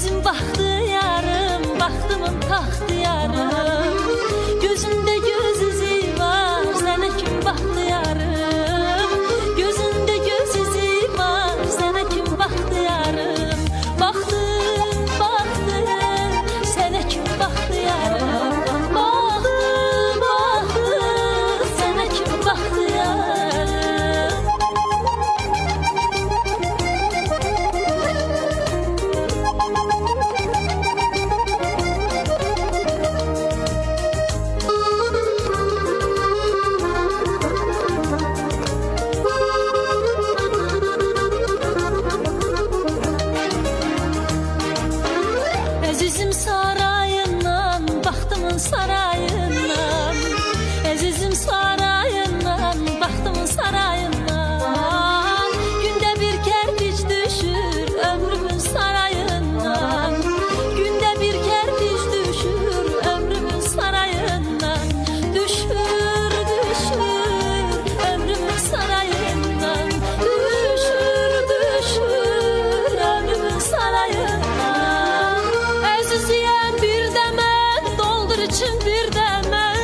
Əzizim baxtiyarım, baxtımın taxtiyarım. Gözündə göz izi var, sənə kim baxtiyarım. Gözündə göz izi var, sənə kim baxtiyarım. Baxtım, baxtım, sənə kim baxtiyarım. Baxtım, baxtım, sənə kim baxtiyarım. Əzizim sarayından, baxtımın sarayından. Əzizim sarayından, baxtımın sarayından. Gündə bir kərpic düşür ömrümün sarayından. Gündə bir kərpic düşür ömrümün sarayından. Düşür, düşür ömrümün sarayından. Düşür, düşür ömrümün sarayından. Əziziyəm bir də mən, doldur için bir də mən.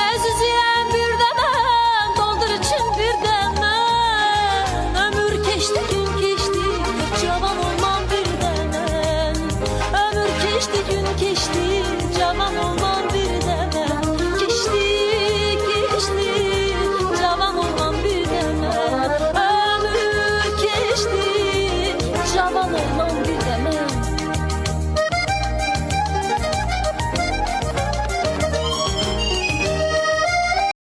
Əziziyəm bir də mən, doldur için bir də mən. Ömür keçdi, gün keçdi, cavan olmam bir də mən. Ömür keçdi, gün keçdi, cavan olmam bir də mən.